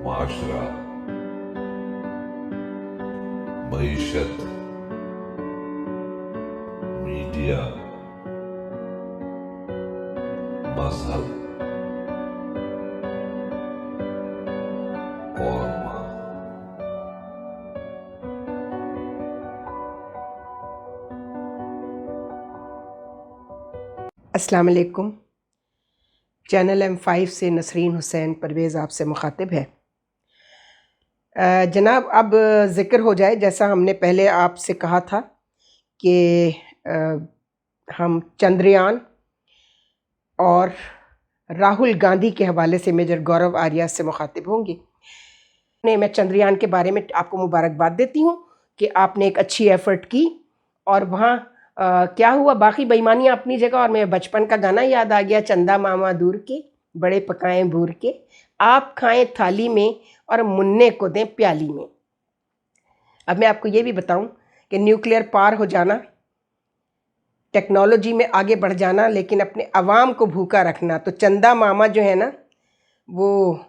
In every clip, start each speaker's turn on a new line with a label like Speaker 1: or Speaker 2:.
Speaker 1: माशरा, मईशत, media, मजहब और मां।
Speaker 2: अस्सलाम वालेकुम। चैनल M5 से नसरीन हुसैन परवेज़ आपसे मुखातिब है। जनाब, अब ज़िक्र हो जाए, जैसा हमने पहले आपसे कहा था कि हम चंद्रयान और राहुल गांधी के हवाले से मेजर गौरव आर्या से मुखातिब होंगे। मैं चंद्रयान के बारे में आपको मुबारकबाद देती हूँ कि आपने एक अच्छी एफ़र्ट की और वहाँ क्या हुआ, बाकी बेईमानियाँ अपनी जगह। और मेरे बचपन का गाना याद आ गया, चंदा मामा दूर के बड़े पकाएं भूर के, आप खाएं थाली में और मुन्ने को दें प्याली में। अब मैं आपको ये भी बताऊं कि न्यूक्लियर पार हो जाना, टेक्नोलॉजी में आगे बढ़ जाना, लेकिन अपने अवाम को भूखा रखना। तो चंदा मामा जो है ना, वो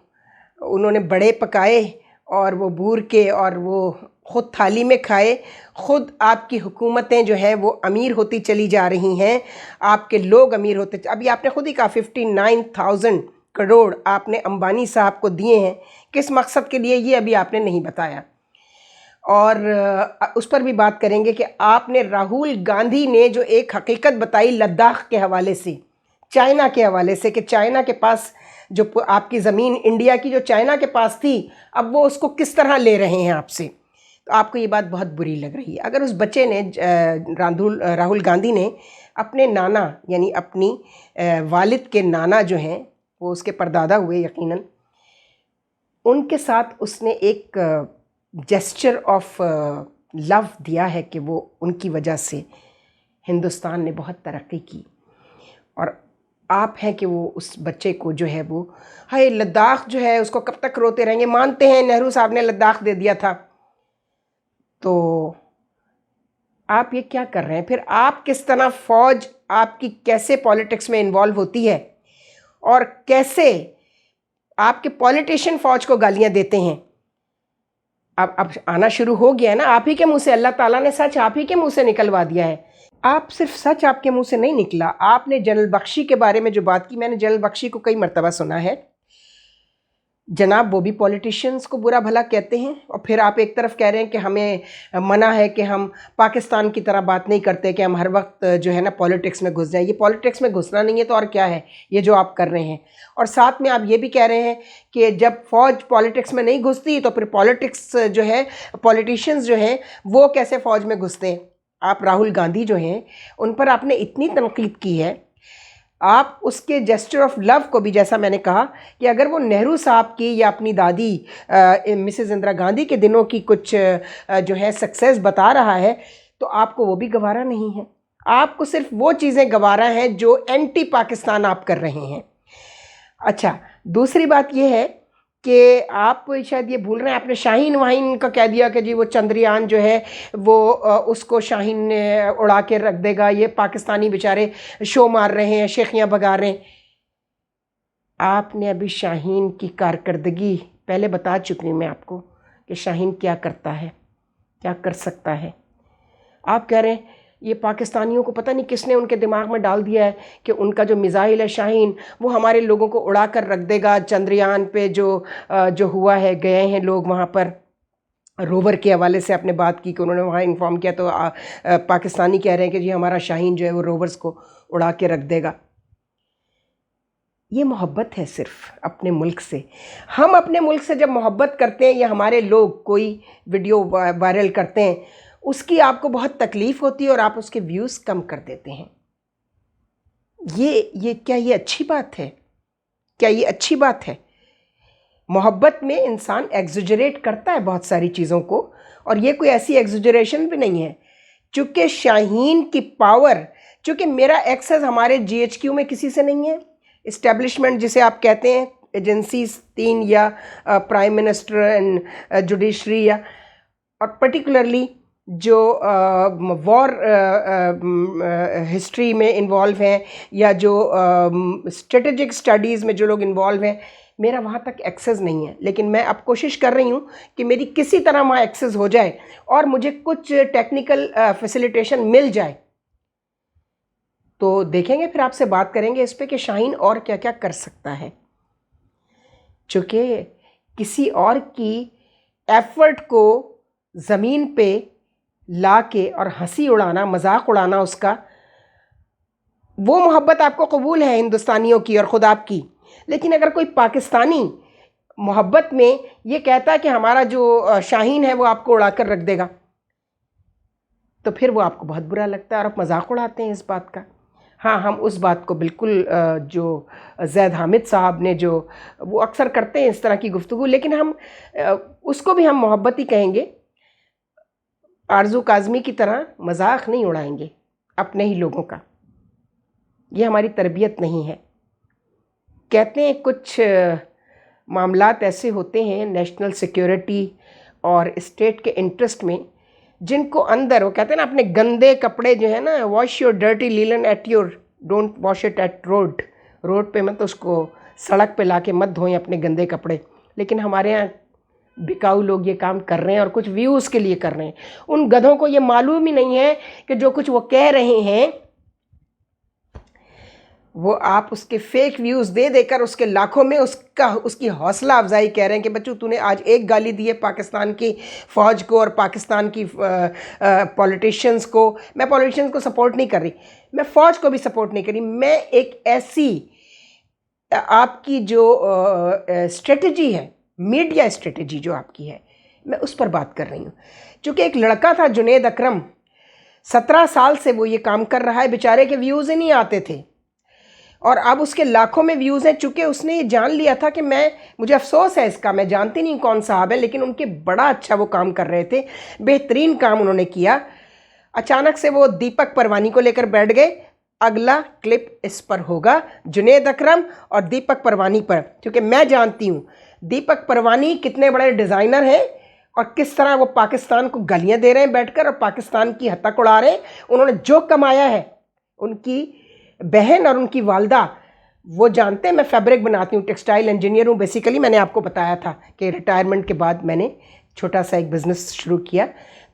Speaker 2: उन्होंने बड़े पकाए और वो भूर के और वो ख़ुद थाली में खाए। ख़ुद आपकी हुकूमतें जो हैं वो अमीर होती चली जा रही हैं, आपके लोग अमीर होते। अभी आपने ख़ुद ही कहा 59,000 करोड़ आपने अंबानी साहब को दिए हैं। किस मकसद के लिए, ये अभी आपने नहीं बताया। और उस पर भी बात करेंगे कि आपने राहुल गांधी ने जो एक हकीकत बताई लद्दाख के हवाले से, चाइना के हवाले से, कि चाइना के पास जो आपकी ज़मीन इंडिया की जो चाइना के पास थी, अब वो उसको किस तरह ले रहे हैं आपसे। तो आपको ये बात बहुत बुरी लग रही है। अगर उस बच्चे ने राहुल गांधी ने अपने नाना यानी अपनी वालिद के नाना जो हैं, वो उसके परदादा हुए यकीनन, उनके साथ उसने एक जेस्चर ऑफ लव दिया है कि वो उनकी वजह से हिंदुस्तान ने बहुत तरक्की की। और आप हैं कि वो उस बच्चे को जो है वो, हाय लद्दाख जो है उसको कब तक रोते रहेंगे। मानते हैं नेहरू साहब ने लद्दाख दे दिया था, तो आप ये क्या कर रहे हैं फिर? आप किस तरह फ़ौज आपकी कैसे पॉलिटिक्स में इन्वॉल्व होती है और कैसे आपके पॉलिटिशियन फ़ौज को गालियां देते हैं। अब आना शुरू हो गया है ना आप ही के मुंह से। अल्लाह ताला ने सच आप ही के मुंह से निकलवा दिया है। आप सिर्फ सच आपके मुंह से नहीं निकला, आपने जनरल बख्शी के बारे में जो बात की, मैंने जनरल बख्शी को कई मर्तबा सुना है। जनाब, वो भी पॉलिटिशियंस को बुरा भला कहते हैं, और फिर आप एक तरफ कह रहे हैं कि हमें मना है कि हम पाकिस्तान की तरह बात नहीं करते, कि हम हर वक्त जो है ना पॉलिटिक्स में घुस जाएं। ये पॉलिटिक्स में घुसना नहीं है तो और क्या है ये जो आप कर रहे हैं। और साथ में आप ये भी कह रहे हैं कि जब फ़ौज पॉलिटिक्स में नहीं घुसती तो फिर पॉलिटिक्स जो है, पॉलिटिशियंस जो हैं वो कैसे फ़ौज में घुसते हैं। आप राहुल गांधी जो हैं उन पर आपने इतनी तनकीद की है, आप उसके जेस्चर ऑफ लव को भी, जैसा मैंने कहा कि अगर वो नेहरू साहब की या अपनी दादी मिसेस इंदिरा गांधी के दिनों की कुछ जो है सक्सेस बता रहा है, तो आपको वो भी गवारा नहीं है। आपको सिर्फ वो चीज़ें गवारा हैं जो एंटी पाकिस्तान आप कर रहे हैं। अच्छा, दूसरी बात ये है कि आप शायद ये भूल रहे हैं, आपने शाहीन वाहीन का कह दिया कि जी वो चंद्रयान जो है वो उसको शाहीन ने उड़ा के रख देगा, ये पाकिस्तानी बेचारे शो मार रहे हैं, शेखियाँ भगा रहे हैं। आपने अभी शाहीन की कारकर्दगी पहले बता चुकी हूँ मैं आपको कि शाहीन क्या करता है, क्या कर सकता है। आप कह रहे हैं ये पाकिस्तानियों को पता नहीं किसने उनके दिमाग में डाल दिया है कि उनका जो मिसाइल है शाहीन वो हमारे लोगों को उड़ा कर रख देगा। चंद्रयान पे जो हुआ है, गए हैं लोग वहाँ पर, रोवर के हवाले से आपने बात की कि उन्होंने वहाँ इन्फॉर्म किया, तो पाकिस्तानी कह रहे हैं कि जी हमारा शाहीन जो है वो रोवर्स को उड़ा के रख देगा। ये मोहब्बत है सिर्फ अपने मुल्क से। हम अपने मुल्क से जब मोहब्बत करते हैं या हमारे लोग कोई वीडियो वायरल करते हैं, उसकी आपको बहुत तकलीफ़ होती है और आप उसके व्यूज़ कम कर देते हैं। ये क्या ये अच्छी बात है? क्या ये अच्छी बात है? मोहब्बत में इंसान एग्जैजरेट करता है बहुत सारी चीज़ों को, और ये कोई ऐसी एग्जैजरेशन भी नहीं है। चूँकि शाहीन की पावर, चूँकि मेरा एक्सेस हमारे GHQ में किसी से नहीं है। इस्टेब्लिशमेंट जिसे आप कहते हैं, एजेंसीज 3 या प्राइम मिनिस्टर एंड जुडिशरी, या और पर्टिकुलरली जो वॉर हिस्ट्री में इन्वॉल्व हैं या जो स्ट्रेटेजिक स्टडीज़ में जो लोग इन्वॉल्व हैं, मेरा वहाँ तक एक्सेस नहीं है, लेकिन मैं अब कोशिश कर रही हूँ कि मेरी किसी तरह वहाँ एक्सेस हो जाए और मुझे कुछ टेक्निकल फैसिलिटेशन मिल जाए। तो देखेंगे, फिर आपसे बात करेंगे इस पे कि शाहीन और क्या क्या कर सकता है। चूँकि किसी और की एफर्ट को ज़मीन पे ला के और हंसी उड़ाना, मजाक उड़ाना उसका, वो मोहब्बत आपको कबूल है हिंदुस्तानियों की और ख़ुद आपकी। लेकिन अगर कोई पाकिस्तानी मोहब्बत में ये कहता है कि हमारा जो शाहीन है वो आपको उड़ा कर रख देगा, तो फिर वो आपको बहुत बुरा लगता है और आप मजाक उड़ाते हैं इस बात का। हाँ, हम उस बात को बिल्कुल जो ज़ैद हामिद साहब ने जो वो अक्सर करते हैं इस तरह की गुफ्तगू, लेकिन हम उसको भी हम मोहब्बत ही कहेंगे। आरज़ू काज़मी की तरह मजाक नहीं उड़ाएंगे अपने ही लोगों का, ये हमारी तरबियत नहीं है। कहते हैं कुछ मामलात ऐसे होते हैं नेशनल सिक्योरिटी और स्टेट के इंटरेस्ट में, जिनको अंदर वो कहते हैं ना, अपने गंदे कपड़े जो है ना, wash your dirty linen at your, don't wash it at road. Road पे मत उसको सड़क पे लाके मत धोएं अपने गंदे कपड़े। लेकिन हमारे यहाँ बिकाऊ लोग ये काम कर रहे हैं और कुछ व्यूज़ के लिए कर रहे हैं। उन गधों को ये मालूम ही नहीं है कि जो कुछ वो कह रहे हैं वो आप उसके फेक व्यूज़ दे देकर उसके लाखों में उसकी हौसला अफजाई कह रहे हैं कि बच्चू तूने आज एक गाली दी है पाकिस्तान की फ़ौज को और पाकिस्तान की पॉलिटिशियंस को। मैं पॉलिटिशियंस को सपोर्ट नहीं कर रही, मैं फ़ौज को भी सपोर्ट नहीं कर रही, मैं एक ऐसी आपकी जो स्ट्रेटजी है, मीडिया स्ट्रेटजी जो आपकी है, मैं उस पर बात कर रही हूँ। चूँकि एक लड़का था जुनेद अकरम, 17 साल से वो ये काम कर रहा है, बेचारे के व्यूज़ ही नहीं आते थे और अब उसके लाखों में व्यूज़ हैं। चूँकि उसने ये जान लिया था कि मुझे अफसोस है इसका, मैं जानती नहीं कौन साहब है, लेकिन उनके बड़ा अच्छा वो काम कर रहे थे, बेहतरीन काम उन्होंने किया। अचानक से वो दीपक परवानी को लेकर बैठ गए। अगला क्लिप इस पर होगा, जुनेद अकरम और दीपक परवानी पर, क्योंकि मैं जानती हूँ दीपक परवानी कितने बड़े डिज़ाइनर हैं और किस तरह वो पाकिस्तान को गालियाँ दे रहे हैं बैठकर और पाकिस्तान की हत्तक उड़ा रहे हैं। उन्होंने जो कमाया है, उनकी बहन और उनकी वालदा वो जानते हैं। मैं फैब्रिक बनाती हूँ, टेक्सटाइल इंजीनियर हूँ बेसिकली। मैंने आपको बताया था कि रिटायरमेंट के बाद मैंने छोटा सा एक बिज़नेस शुरू किया,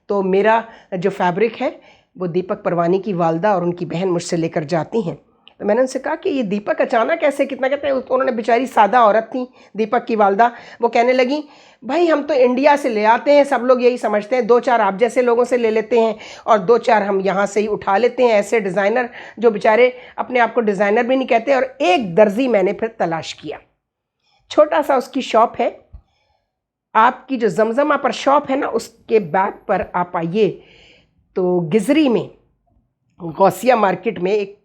Speaker 2: तो मेरा जो फैब्रिक है वो दीपक परवानी की वालदा और उनकी बहन मुझसे लेकर जाती हैं। तो मैंने उनसे कहा कि ये दीपक अचानक ऐसे कितना, कहते हैं उन्होंने, बेचारी सादा औरत थी दीपक की वालदा, वो कहने लगी भाई हम तो इंडिया से ले आते हैं, सब लोग यही समझते हैं, 2-4 आप जैसे लोगों से ले लेते हैं और 2-4 हम यहाँ से ही उठा लेते हैं, ऐसे डिज़ाइनर जो बेचारे अपने आप को डिज़ाइनर भी नहीं कहते। और एक दर्जी मैंने फिर तलाश किया, छोटा सा उसकी शॉप है, आपकी जो जमजमा पर शॉप है ना उसके बैक पर आप आइए तो गिजरी में गौसिया मार्केट में एक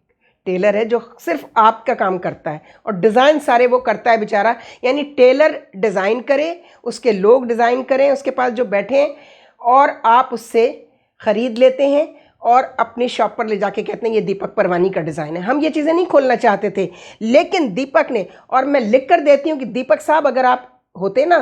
Speaker 2: टेलर है जो सिर्फ आपका काम करता है और डिज़ाइन सारे वो करता है बेचारा। यानी टेलर डिज़ाइन करे, उसके लोग डिज़ाइन करें उसके पास जो बैठे हैं, और आप उससे ख़रीद लेते हैं और अपनी शॉप पर ले जाके कहते हैं ये दीपक परवानी का डिज़ाइन है। हम ये चीज़ें नहीं खोलना चाहते थे, लेकिन दीपक ने, और मैं लिख कर देती हूँ कि दीपक साहब अगर आप होते ना,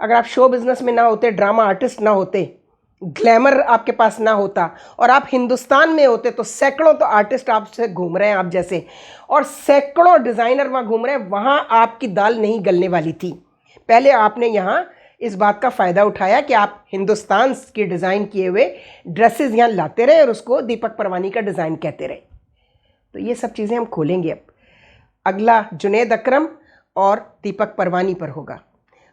Speaker 2: अगर आप शो बिज़नेस में ना होते, ड्रामा आर्टिस्ट ना होते, ग्लैमर आपके पास ना होता और आप हिंदुस्तान में होते, तो सैकड़ों तो आर्टिस्ट आपसे घूम रहे हैं आप जैसे, और सैकड़ों डिज़ाइनर वहाँ घूम रहे हैं, वहाँ आपकी दाल नहीं गलने वाली थी। पहले आपने यहाँ इस बात का फ़ायदा उठाया कि आप हिंदुस्तान के डिज़ाइन किए हुए ड्रेसेस यहाँ लाते रहे और उसको दीपक परवानी का डिज़ाइन कहते रहे। तो ये सब चीज़ें हम खोलेंगे। अब अगला जुनेद अकरम और दीपक परवानी पर होगा।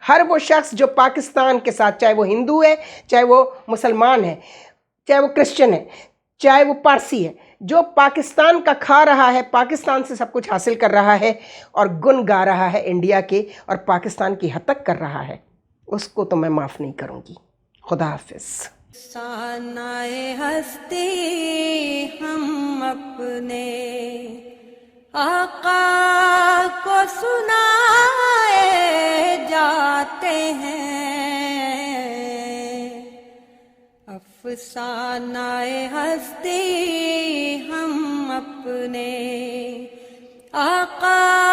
Speaker 2: हर वो शख्स जो पाकिस्तान के साथ, चाहे वो हिंदू है, चाहे वो मुसलमान है, चाहे वो क्रिश्चियन है, चाहे वो पारसी है, जो पाकिस्तान का खा रहा है, पाकिस्तान से सब कुछ हासिल कर रहा है और गुन गा रहा है इंडिया के और पाकिस्तान की हद तक कर रहा है, उसको तो मैं माफ़ नहीं करूँगी। खुदा हाफिज़।
Speaker 3: सानाए हस्ती हम अपने आका को सुनाए जाते हैं, अफसानाए हस्ती हम अपने आका